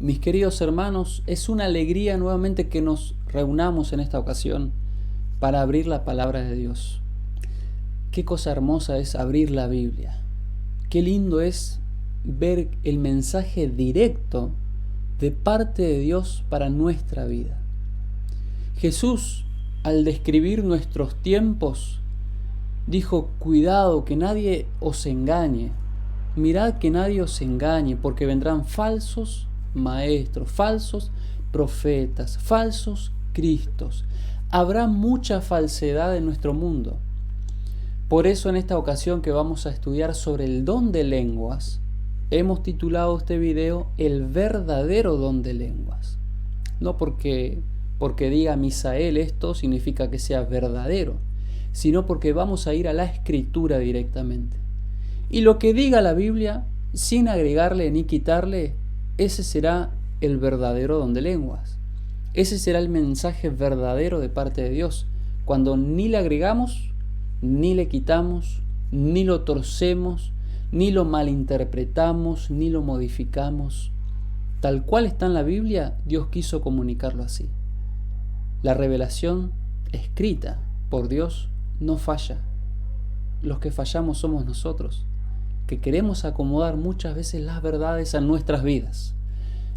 Mis queridos hermanos, es una alegría nuevamente que nos reunamos en esta ocasión para abrir la palabra de Dios. Qué cosa hermosa es abrir la Biblia. Qué lindo es ver el mensaje directo de parte de Dios para nuestra vida. Jesús, al describir nuestros tiempos, dijo: cuidado que nadie os engañe. Mirad que nadie os engañe, porque vendrán falsos maestros, falsos profetas, falsos cristos. Habrá mucha falsedad en nuestro mundo. Por eso en esta ocasión que vamos a estudiar sobre el don de lenguas, hemos titulado este video El verdadero don de lenguas. No porque diga Misael esto significa que sea verdadero, sino porque vamos a ir a la Escritura directamente. Y lo que diga la Biblia, sin agregarle ni quitarle, ese será el verdadero don de lenguas. Ese será el mensaje verdadero de parte de Dios, cuando ni le agregamos, ni le quitamos, ni lo torcemos, ni lo malinterpretamos, ni lo modificamos. Tal cual está en la Biblia, Dios quiso comunicarlo así. La revelación escrita por Dios no falla. Los que fallamos somos nosotros, que queremos acomodar muchas veces las verdades a nuestras vidas.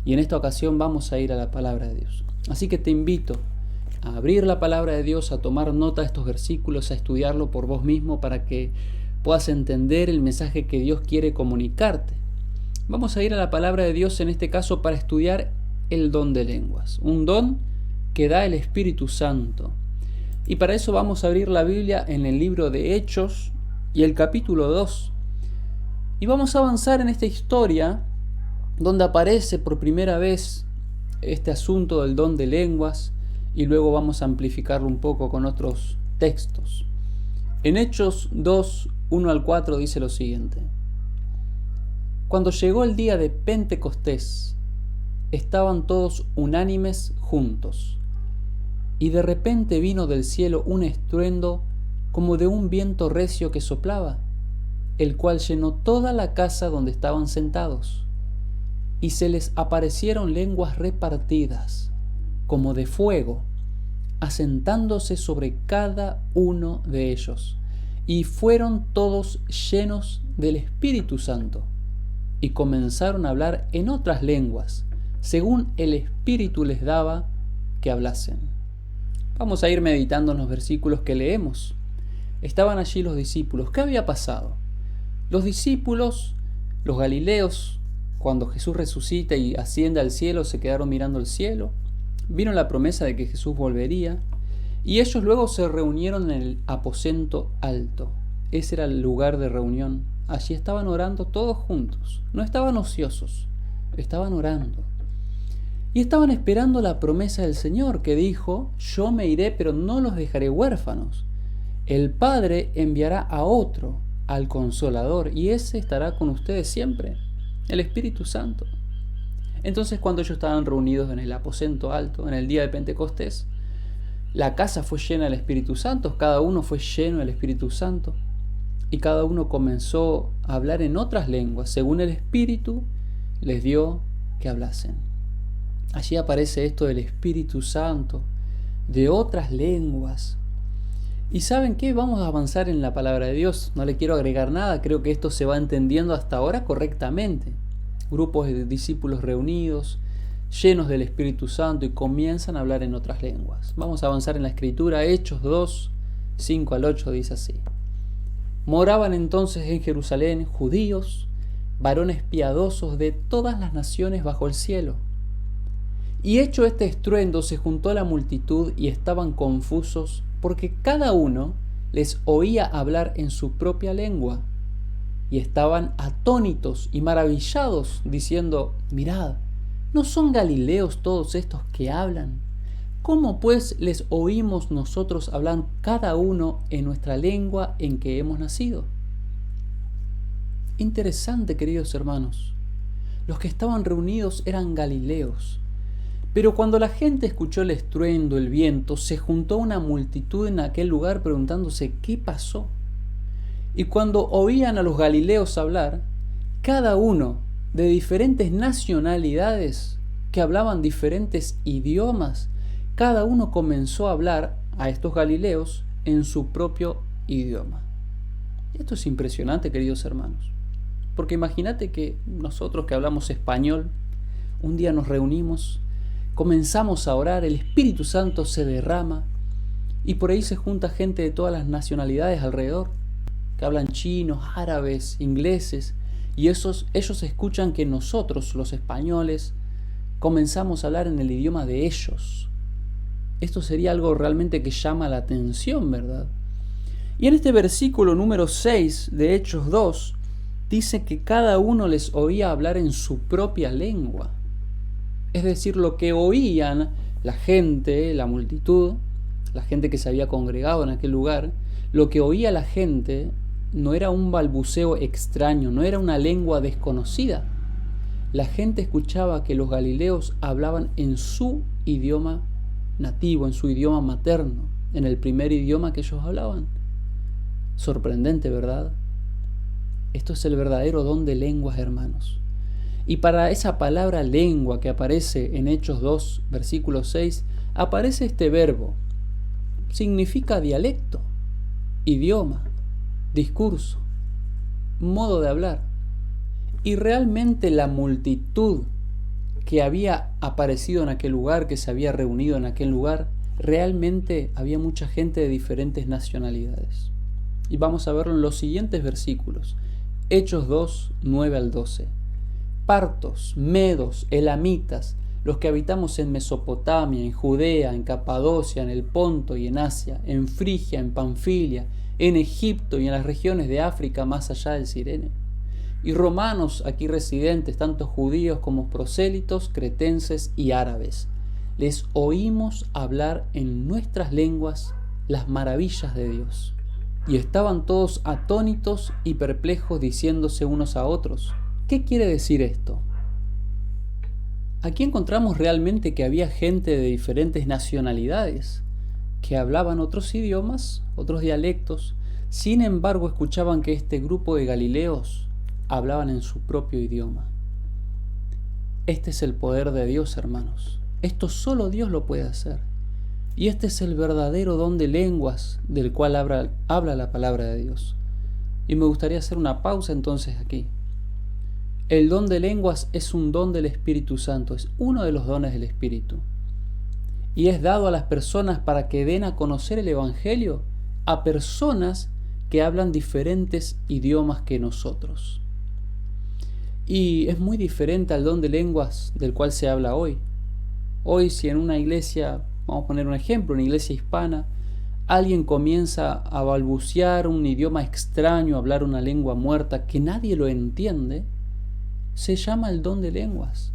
Y en esta ocasión vamos a ir a la palabra de Dios. Así que te invito a abrir la palabra de Dios, a tomar nota de estos versículos, a estudiarlo por vos mismo para que puedas entender el mensaje que Dios quiere comunicarte. Vamos a ir a la palabra de Dios en este caso para estudiar el don de lenguas, un don que da el Espíritu Santo. Y para eso vamos a abrir la Biblia en el libro de Hechos y el capítulo 2. Y vamos a avanzar en esta historia donde aparece por primera vez este asunto del don de lenguas, y luego vamos a amplificarlo un poco con otros textos. En Hechos 2, 1 al 4 dice lo siguiente: Cuando llegó el día de Pentecostés, estaban todos unánimes juntos, y de repente vino del cielo un estruendo como de un viento recio que soplaba, el cual llenó toda la casa donde estaban sentados. Y se les aparecieron lenguas repartidas, como de fuego, asentándose sobre cada uno de ellos. Y fueron todos llenos del Espíritu Santo, y comenzaron a hablar en otras lenguas, según el Espíritu les daba que hablasen. Vamos a ir meditando en los versículos que leemos. Estaban allí los discípulos. ¿Qué había pasado? Los discípulos, los galileos, cuando Jesús resucita y asciende al cielo, se quedaron mirando el cielo. Vino la promesa de que Jesús volvería, y ellos luego se reunieron en el aposento alto. Ese era el lugar de reunión. Allí estaban orando todos juntos. No estaban ociosos, estaban orando. Y estaban esperando la promesa del Señor, que dijo: yo me iré, pero no los dejaré huérfanos. El Padre enviará a otro, al Consolador, y ese estará con ustedes siempre, el Espíritu Santo. Entonces, cuando ellos estaban reunidos en el aposento alto, en el día de Pentecostés, la casa fue llena del Espíritu Santo, cada uno fue lleno del Espíritu Santo, y cada uno comenzó a hablar en otras lenguas, según el Espíritu les dio que hablasen. Allí aparece esto del Espíritu Santo, de otras lenguas. ¿Y saben qué? Vamos a avanzar en la palabra de Dios. No le quiero agregar nada, creo que esto se va entendiendo hasta ahora correctamente. Grupos de discípulos reunidos, llenos del Espíritu Santo, y comienzan a hablar en otras lenguas. Vamos a avanzar en la Escritura. Hechos 2, 5 al 8 dice así: Moraban entonces en Jerusalén judíos, varones piadosos de todas las naciones bajo el cielo. Y hecho este estruendo, se juntó la multitud y estaban confusos, porque cada uno les oía hablar en su propia lengua. Y estaban atónitos y maravillados, diciendo: mirad, ¿no son galileos todos estos que hablan? ¿Cómo pues les oímos nosotros hablar cada uno en nuestra lengua en que hemos nacido? Interesante, queridos hermanos. Los que estaban reunidos eran galileos. Pero cuando la gente escuchó el estruendo, el viento, se juntó una multitud en aquel lugar preguntándose qué pasó. Y cuando oían a los galileos hablar, cada uno de diferentes nacionalidades, que hablaban diferentes idiomas, cada uno comenzó a hablar a estos galileos en su propio idioma. Esto es impresionante, queridos hermanos, porque imagínate que nosotros que hablamos español, un día nos reunimos, comenzamos a orar, el Espíritu Santo se derrama y por ahí se junta gente de todas las nacionalidades alrededor, que hablan chinos, árabes, ingleses, y ellos escuchan que nosotros, los españoles, comenzamos a hablar en el idioma de ellos. Esto sería algo realmente que llama la atención, ¿verdad? Y en este versículo número 6 de Hechos 2, dice que cada uno les oía hablar en su propia lengua. Es decir, lo que oían la gente, la multitud, la gente que se había congregado en aquel lugar, lo que oía la gente no era un balbuceo extraño, no era una lengua desconocida. La gente escuchaba que los galileos hablaban en su idioma nativo, en su idioma materno, en el primer idioma que ellos hablaban. Sorprendente, ¿verdad? Esto es el verdadero don de lenguas, hermanos. Y para esa palabra lengua que aparece en Hechos 2, versículo 6, aparece este verbo. Significa dialecto, idioma, discurso, modo de hablar. Y realmente la multitud que había aparecido en aquel lugar, que se había reunido en aquel lugar, realmente había mucha gente de diferentes nacionalidades. Y vamos a verlo en los siguientes versículos. Hechos 2, 9 al 12. Partos, medos, elamitas, los que habitamos en Mesopotamia, en Judea, en Capadocia, en el Ponto y en Asia, en Frigia, en Panfilia, en Egipto y en las regiones de África más allá del Cirene. Y romanos aquí residentes, tanto judíos como prosélitos, cretenses y árabes. Les oímos hablar en nuestras lenguas las maravillas de Dios. Y estaban todos atónitos y perplejos, diciéndose unos a otros: ¿qué quiere decir esto? Aquí encontramos realmente que había gente de diferentes nacionalidades que hablaban otros idiomas, otros dialectos. Sin embargo, escuchaban que este grupo de galileos hablaban en su propio idioma. Este es el poder de Dios, hermanos. Esto solo Dios lo puede hacer. Y este es el verdadero don de lenguas del cual habla la palabra de Dios. Y me gustaría hacer una pausa entonces aquí. El don de lenguas es un don del Espíritu Santo, es uno de los dones del Espíritu. Y es dado a las personas para que den a conocer el Evangelio a personas que hablan diferentes idiomas que nosotros. Y es muy diferente al don de lenguas del cual se habla hoy. Hoy, si en una iglesia, vamos a poner un ejemplo, una iglesia hispana, alguien comienza a balbucear un idioma extraño, a hablar una lengua muerta que nadie lo entiende, se llama el don de lenguas.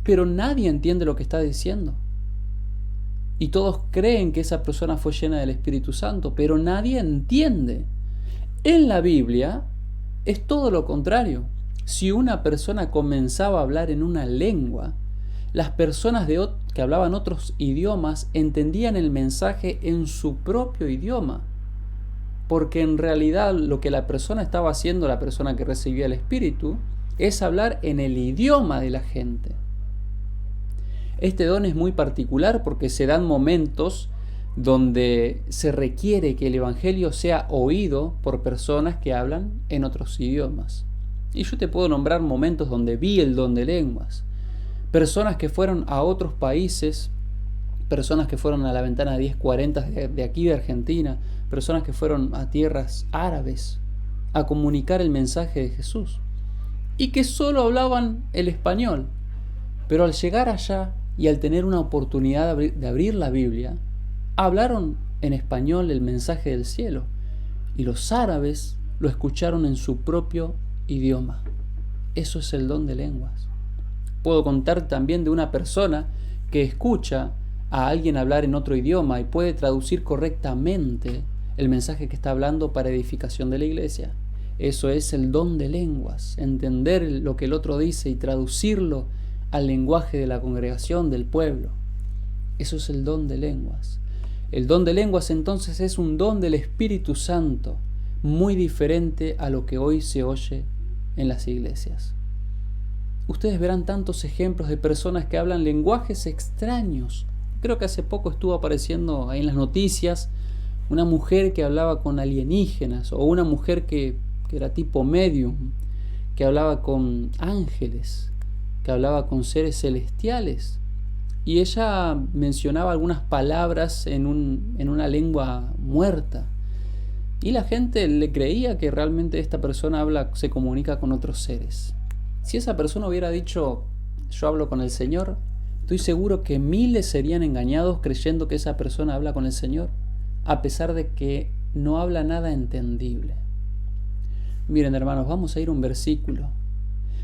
Pero nadie entiende lo que está diciendo. Y todos creen que esa persona fue llena del Espíritu Santo, pero nadie entiende. En la Biblia es todo lo contrario. Si una persona comenzaba a hablar en una lengua, las personas que hablaban otros idiomas entendían el mensaje en su propio idioma. Porque en realidad lo que la persona estaba haciendo, la persona que recibía el Espíritu, es hablar en el idioma de la gente. Este don es muy particular porque se dan momentos donde se requiere que el Evangelio sea oído por personas que hablan en otros idiomas. Y yo te puedo nombrar momentos donde vi el don de lenguas. Personas que fueron a otros países, personas que fueron a la ventana 1040 de aquí de Argentina, personas que fueron a tierras árabes a comunicar el mensaje de Jesús. Y que solo hablaban el español. Pero al llegar allá y al tener una oportunidad de abrir la Biblia, hablaron en español el mensaje del cielo. Y los árabes lo escucharon en su propio idioma. Eso es el don de lenguas. Puedo contar también de una persona que escucha a alguien hablar en otro idioma y puede traducir correctamente el mensaje que está hablando para edificación de la iglesia. Eso es el don de lenguas, entender lo que el otro dice y traducirlo al lenguaje de la congregación, del pueblo. Eso es el don de lenguas. El don de lenguas entonces es un don del Espíritu Santo, muy diferente a lo que hoy se oye en las iglesias. ustedes verán tantos ejemplos de personas que hablan lenguajes extraños. Creo que hace poco estuvo apareciendo ahí en las noticias una mujer que hablaba con alienígenas, o una mujer que era tipo medium, que hablaba con ángeles, que hablaba con seres celestiales. Y ella mencionaba algunas palabras en una lengua muerta. Y la gente le creía que realmente esta persona se comunica con otros seres. Si esa persona hubiera dicho, yo hablo con el Señor, estoy seguro que miles serían engañados creyendo que esa persona habla con el Señor, a pesar de que no habla nada entendible. Miren, hermanos, vamos a ir a un versículo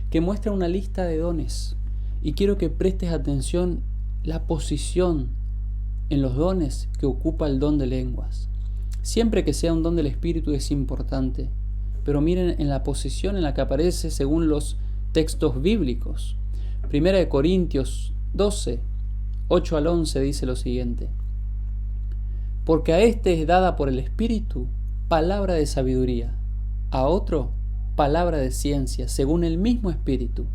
que muestra una lista de dones, y quiero que prestes atención la posición en los dones que ocupa el don de lenguas. Siempre que sea un don del Espíritu es importante, pero miren en la posición en la que aparece según los textos bíblicos. 1 Corintios 12, 8 al 11 dice lo siguiente: porque a este es dada por el Espíritu palabra de sabiduría, a otro palabra de ciencia según el mismo Espíritu,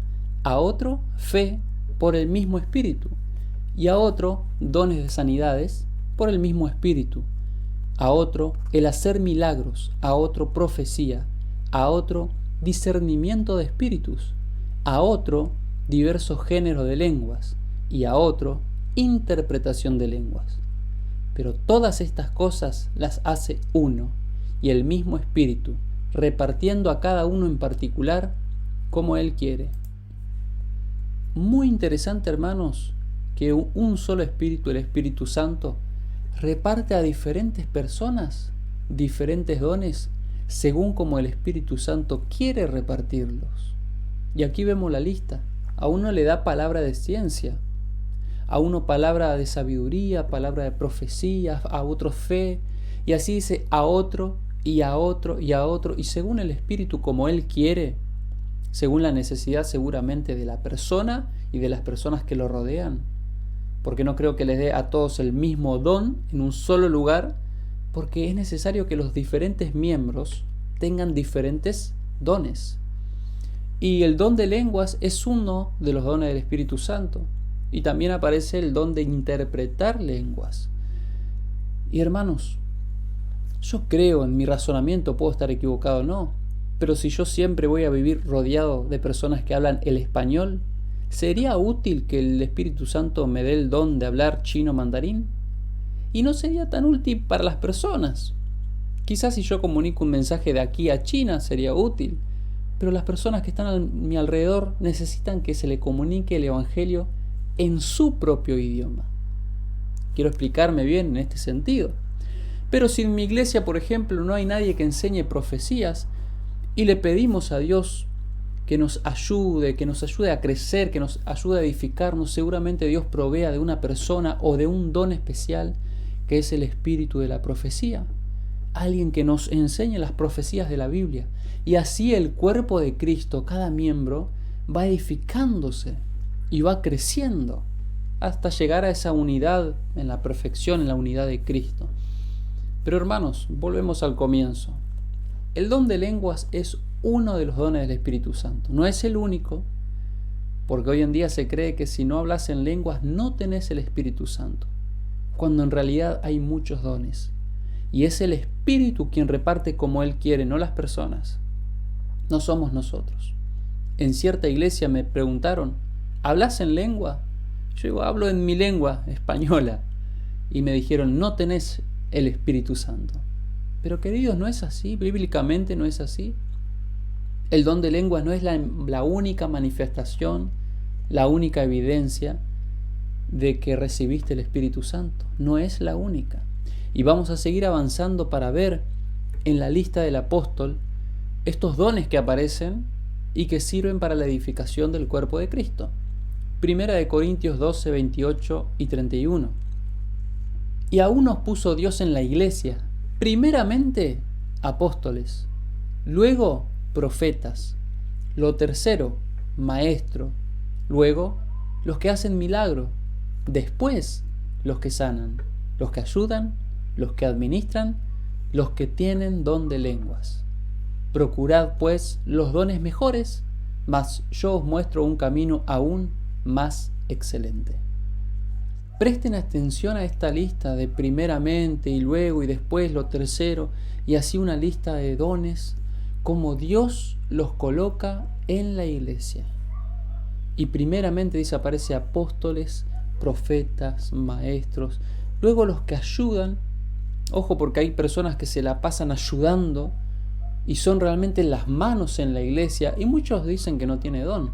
a otro fe por el mismo Espíritu, y a otro dones de sanidades por el mismo Espíritu, a otro el hacer milagros, a otro profecía, a otro discernimiento de espíritus, a otro diversos géneros de lenguas, y a otro interpretación de lenguas. Pero todas estas cosas las hace uno y el mismo Espíritu, repartiendo a cada uno en particular como Él quiere. Muy interesante, hermanos, que un solo Espíritu, el Espíritu Santo, reparte a diferentes personas diferentes dones según como el Espíritu Santo quiere repartirlos. Y aquí vemos la lista. A uno le da palabra de ciencia, a uno palabra de sabiduría, palabra de profecía, a otro fe, y así dice a otro, y a otro, y a otro, y según el Espíritu como Él quiere, según la necesidad seguramente de la persona y de las personas que lo rodean. Porque no creo que les dé a todos el mismo don en un solo lugar, porque es necesario que los diferentes miembros tengan diferentes dones. Y el don de lenguas es uno de los dones del Espíritu Santo. Y también aparece el don de interpretar lenguas. Y hermanos, yo creo, en mi razonamiento, puedo estar equivocado o no, pero si yo siempre voy a vivir rodeado de personas que hablan el español, ¿sería útil que el Espíritu Santo me dé el don de hablar chino mandarín? Y no sería tan útil para las personas. Quizás si yo comunico un mensaje de aquí a China sería útil, pero las personas que están a mi alrededor necesitan que se le comunique el Evangelio en su propio idioma. Quiero explicarme bien en este sentido. Pero si en mi iglesia, por ejemplo, no hay nadie que enseñe profecías y le pedimos a Dios que nos ayude a crecer, que nos ayude a edificarnos, seguramente Dios provea de una persona o de un don especial que es el espíritu de la profecía. Alguien que nos enseñe las profecías de la Biblia. Y así el cuerpo de Cristo, cada miembro, va edificándose y va creciendo hasta llegar a esa unidad en la perfección, en la unidad de Cristo. Pero hermanos, volvemos al comienzo. El don de lenguas es uno de los dones del Espíritu Santo. No es el único, porque hoy en día se cree que si no hablas en lenguas no tenés el Espíritu Santo, cuando en realidad hay muchos dones. Y es el Espíritu quien reparte como Él quiere, no las personas. No somos nosotros. En cierta iglesia me preguntaron, ¿hablas en lengua? Yo digo, hablo en mi lengua española. Y me dijeron, no tenés el Espíritu Santo. Pero queridos, no es así, bíblicamente no es así. El don de lenguas no es la única manifestación, la única evidencia de que recibiste el Espíritu Santo. No es la única. Y vamos a seguir avanzando para ver en la lista del apóstol estos dones que aparecen y que sirven para la edificación del cuerpo de Cristo. 1 Corintios 12, 28 y 31. Y aún nos puso Dios en la iglesia, primeramente apóstoles, luego profetas, lo tercero maestro, luego los que hacen milagro, después los que sanan, los que ayudan, los que administran, los que tienen don de lenguas. Procurad pues los dones mejores, mas yo os muestro un camino aún más excelente. Presten atención a esta lista de primeramente y luego y después lo tercero, y así una lista de dones, como Dios los coloca en la iglesia. Y primeramente dice, aparece apóstoles, profetas, maestros, luego los que ayudan. Ojo, porque hay personas que se la pasan ayudando y son realmente las manos en la iglesia, y muchos dicen que no tiene don.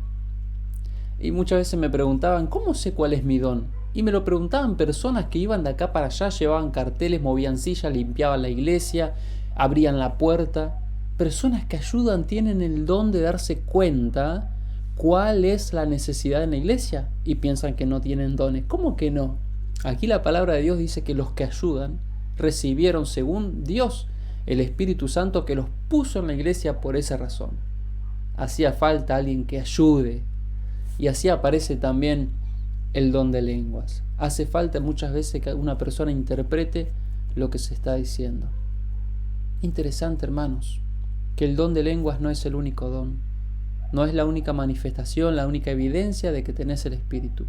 Y muchas veces me preguntaban, ¿cómo sé cuál es mi don? Y me lo preguntaban personas que iban de acá para allá, llevaban carteles, movían sillas, limpiaban la iglesia, abrían la puerta. Personas que ayudan tienen el don de darse cuenta cuál es la necesidad en la iglesia y piensan que no tienen dones. ¿Cómo que no? Aquí la palabra de Dios dice que los que ayudan recibieron según Dios el Espíritu Santo, que los puso en la iglesia por esa razón. Hacía falta alguien que ayude. Y así aparece también el don de lenguas. Hace falta muchas veces que una persona interprete lo que se está diciendo. Interesante, hermanos, que el don de lenguas no es el único don. No es la única manifestación, la única evidencia de que tenés el Espíritu.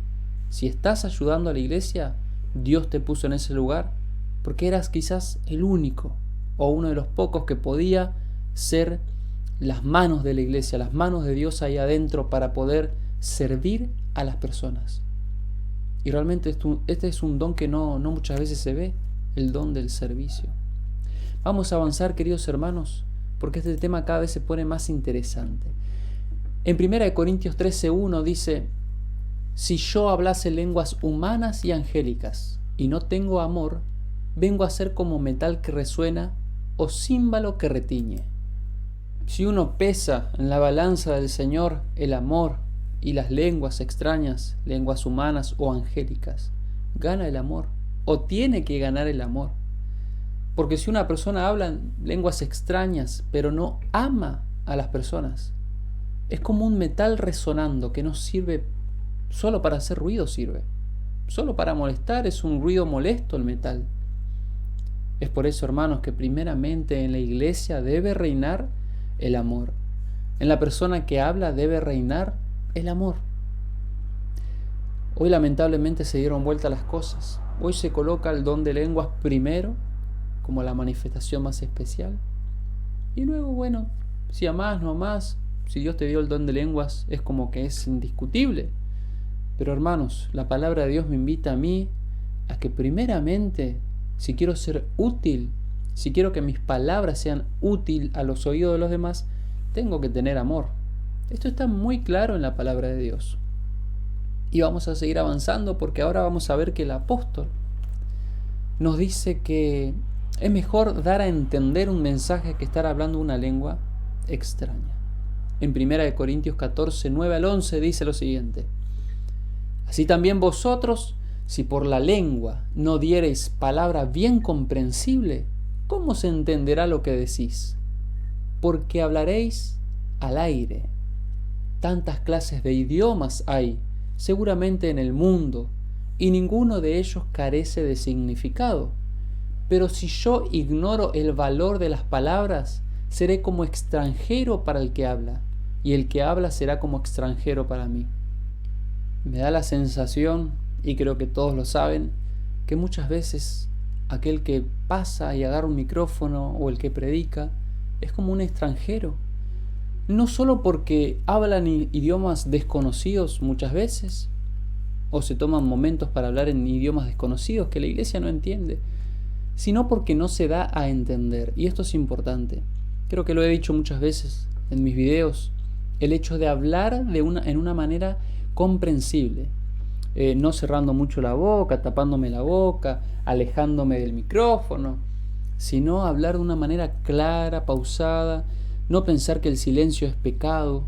Si estás ayudando a la iglesia, Dios te puso en ese lugar porque eras quizás el único o uno de los pocos que podía ser las manos de la iglesia, las manos de Dios ahí adentro para poder servir a las personas. Y realmente este es un don que no muchas veces se ve, el don del servicio. Vamos a avanzar, queridos hermanos, porque este tema cada vez se pone más interesante. En 1 Corintios 13:1 dice, si yo hablase lenguas humanas y angélicas y no tengo amor, vengo a ser como metal que resuena o címbalo que retiñe. Si uno pesa en la balanza del Señor el amor y las lenguas extrañas, lenguas humanas o angélicas, gana el amor o tiene que ganar el amor. Porque si una persona habla en lenguas extrañas pero no ama a las personas, es como un metal resonando que no sirve, solo para hacer ruido sirve. Solo para molestar, es un ruido molesto el metal. Es por eso, hermanos, que primeramente en la iglesia debe reinar el amor. En la persona que habla debe reinar el amor. Hoy lamentablemente se dieron vuelta las cosas. Hoy se coloca el don de lenguas primero, como la manifestación más especial. Y luego, bueno, si amás, no amás, si Dios te dio el don de lenguas, es como que es indiscutible. Pero hermanos, la palabra de Dios me invita a mí a que primeramente, si quiero ser útil, si quiero que mis palabras sean útil a los oídos de los demás, tengo que tener amor. Esto está muy claro en la palabra de Dios. Y vamos a seguir avanzando porque ahora vamos a ver que el apóstol nos dice que es mejor dar a entender un mensaje que estar hablando una lengua extraña. En 1 Corintios 14, 9 al 11 dice lo siguiente: así también vosotros, si por la lengua no diereis palabra bien comprensible, ¿cómo se entenderá lo que decís? Porque hablaréis al aire. Tantas clases de idiomas hay, seguramente en el mundo, y ninguno de ellos carece de significado. Pero si yo ignoro el valor de las palabras, seré como extranjero para el que habla, y el que habla será como extranjero para mí. Me da la sensación, y creo que todos lo saben, que muchas veces aquel que pasa y agarra un micrófono o el que predica es como un extranjero. No solo porque hablan idiomas desconocidos muchas veces, o se toman momentos para hablar en idiomas desconocidos que la iglesia no entiende, sino porque no se da a entender. Y esto es importante. Creo que lo he dicho muchas veces en mis videos. El hecho de hablar en una manera comprensible. No cerrando mucho la boca, tapándome la boca, alejándome del micrófono, sino hablar de una manera clara, pausada, no pensar que el silencio es pecado,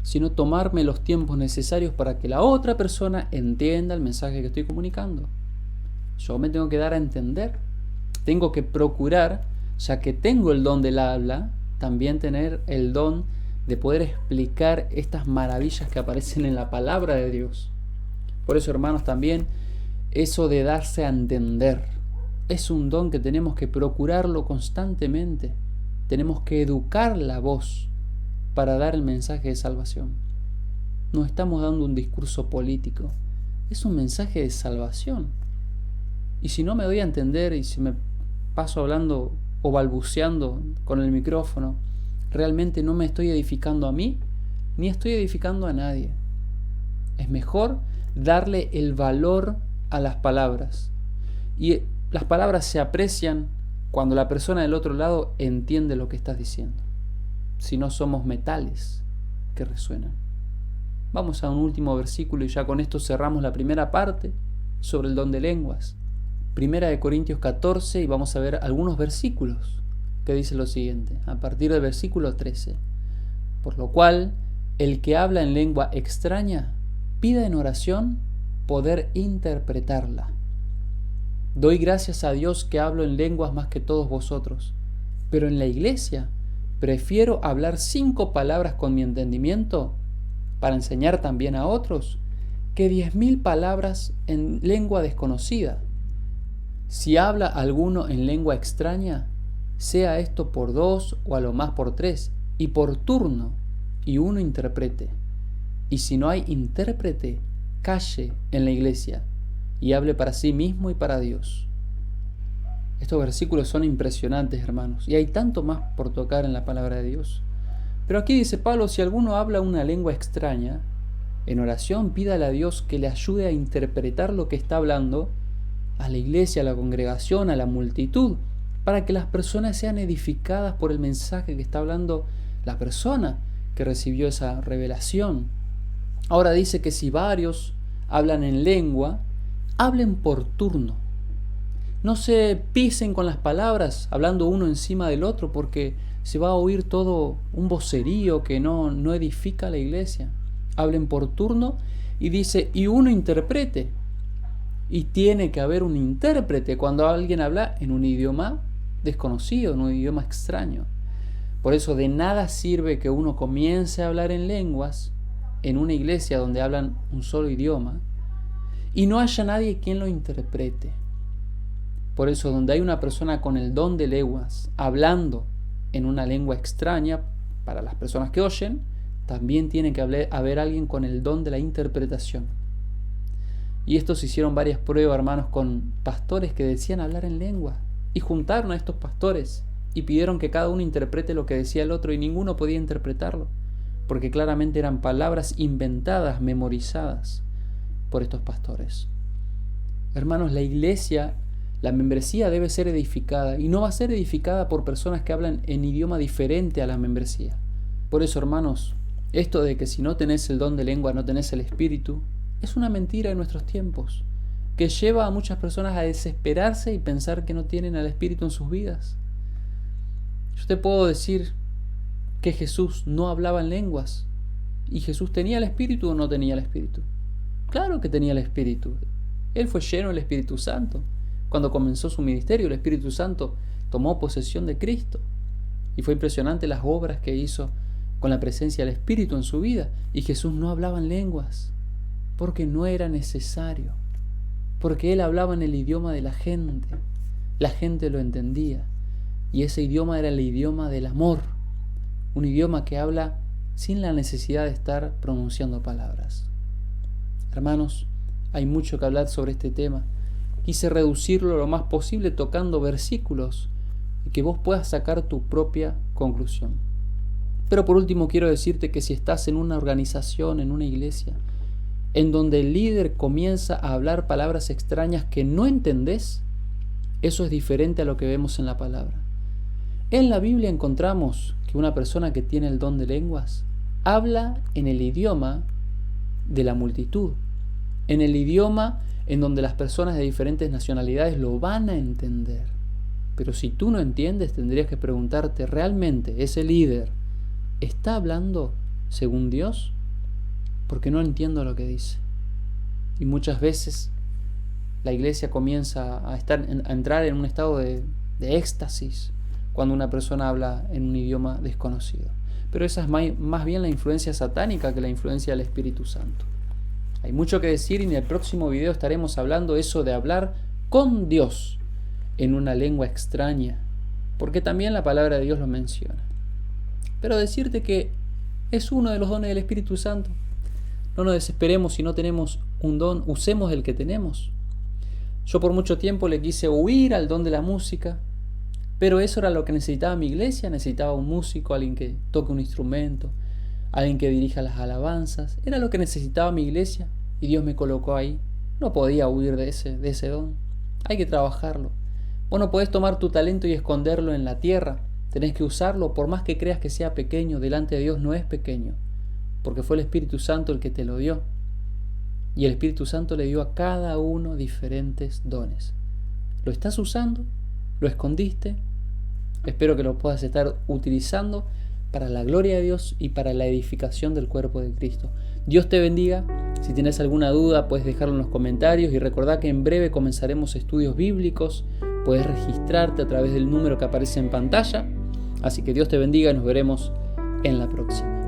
sino tomarme los tiempos necesarios para que la otra persona entienda el mensaje que estoy comunicando. Yo me tengo que dar a entender, tengo que procurar, ya que tengo el don del habla, también tener el don de poder explicar estas maravillas que aparecen en la palabra de Dios. Por eso, hermanos, también eso de darse a entender es un don que tenemos que procurarlo constantemente. Tenemos que educar la voz para dar el mensaje de salvación. no estamos dando un discurso político, es un mensaje de salvación. Y si no me doy a entender y si me paso hablando o balbuceando con el micrófono, realmente no me estoy edificando a mí, ni estoy edificando a nadie. Es mejor darle el valor a las palabras. Y las palabras se aprecian cuando la persona del otro lado entiende lo que estás diciendo. Si no, somos metales que resuenan. Vamos a un último versículo y ya con esto cerramos la primera parte sobre el don de lenguas. Primera de Corintios 14, y vamos a ver algunos versículos que dice lo siguiente, a partir del versículo 13. Por lo cual, el que habla en lengua extraña, pida en oración poder interpretarla. Doy gracias a Dios que hablo en lenguas más que todos vosotros, pero en la iglesia prefiero hablar 5 palabras con mi entendimiento para enseñar también a otros que 10.000 palabras en lengua desconocida. Si habla alguno en lengua extraña, sea esto por 2 o a lo más por 3, y por turno, y uno interprete. Y si no hay intérprete, calle en la iglesia y hable para sí mismo y para Dios. Estos versículos son impresionantes, hermanos, y hay tanto más por tocar en la palabra de Dios. Pero aquí dice Pablo, si alguno habla una lengua extraña, en oración pídale a Dios que le ayude a interpretar lo que está hablando a la iglesia, a la congregación, a la multitud, para que las personas sean edificadas por el mensaje que está hablando la persona que recibió esa revelación. Ahora dice que si varios hablan en lengua, hablen por turno. No se pisen con las palabras, hablando uno encima del otro, porque se va a oír todo un vocerío que no edifica a la iglesia. Hablen por turno y dice, y uno interprete. Y tiene que haber un intérprete cuando alguien habla en un idioma desconocido, en un idioma extraño. Por eso de nada sirve que uno comience a hablar en lenguas en una iglesia donde hablan un solo idioma y no haya nadie quien lo interprete. Por eso donde hay una persona con el don de lenguas hablando en una lengua extraña para las personas que oyen, también tiene que haber alguien con el don de la interpretación. Y estos hicieron varias pruebas, hermanos, con pastores que decían hablar en lengua. Y juntaron a estos pastores y pidieron que cada uno interprete lo que decía el otro y ninguno podía interpretarlo, porque claramente eran palabras inventadas, memorizadas por estos pastores. Hermanos, la iglesia, la membresía debe ser edificada y no va a ser edificada por personas que hablan en idioma diferente a la membresía. Por eso, hermanos, esto de que si no tenés el don de lengua no tenés el espíritu, es una mentira en nuestros tiempos, que lleva a muchas personas a desesperarse y pensar que no tienen al espíritu en sus vidas. Yo te puedo decir que Jesús no hablaba en lenguas. ¿Y Jesús tenía el espíritu o no tenía el espíritu? Claro que tenía el espíritu. Él fue lleno del Espíritu Santo. Cuando comenzó su ministerio, el Espíritu Santo tomó posesión de Cristo. Y fue impresionante las obras que hizo con la presencia del Espíritu en su vida. Y Jesús no hablaba en lenguas, porque no era necesario. Porque Él hablaba en el idioma de la gente. La gente lo entendía. Y ese idioma era el idioma del amor. Un idioma que habla sin la necesidad de estar pronunciando palabras. Hermanos, hay mucho que hablar sobre este tema. Quise reducirlo lo más posible tocando versículos y que vos puedas sacar tu propia conclusión. Pero por último quiero decirte que si estás en una organización, en una iglesia, en donde el líder comienza a hablar palabras extrañas que no entendés, eso es diferente a lo que vemos en la palabra. En la Biblia encontramos que una persona que tiene el don de lenguas habla en el idioma de la multitud, en el idioma en donde las personas de diferentes nacionalidades lo van a entender. Pero si tú no entiendes, tendrías que preguntarte, ¿realmente ese líder está hablando según Dios? Porque no entiendo lo que dice. Y muchas veces la iglesia comienza a entrar en un estado de éxtasis cuando una persona habla en un idioma desconocido. Pero esa es más bien la influencia satánica que la influencia del Espíritu Santo. Hay mucho que decir y en el próximo video estaremos hablando eso de hablar con Dios en una lengua extraña, porque también la palabra de Dios lo menciona. Pero decirte que es uno de los dones del Espíritu Santo. No nos desesperemos si no tenemos un don, usemos el que tenemos. Yo por mucho tiempo le quise huir al don de la música, pero eso era lo que necesitaba mi iglesia. Necesitaba un músico, alguien que toque un instrumento, alguien que dirija las alabanzas. Era lo que necesitaba mi iglesia y Dios me colocó ahí. No podía huir de ese don. Hay que trabajarlo. Vos no podés tomar tu talento y esconderlo en la tierra. Tenés que usarlo, por más que creas que sea pequeño, delante de Dios no es pequeño, porque fue el Espíritu Santo el que te lo dio. Y el Espíritu Santo le dio a cada uno diferentes dones. ¿Lo estás usando? ¿Lo escondiste? Espero que lo puedas estar utilizando para la gloria de Dios y para la edificación del cuerpo de Cristo. Dios te bendiga. Si tienes alguna duda, puedes dejarlo en los comentarios y recordá que en breve comenzaremos estudios bíblicos. Puedes registrarte a través del número que aparece en pantalla. Así que Dios te bendiga y nos veremos en la próxima.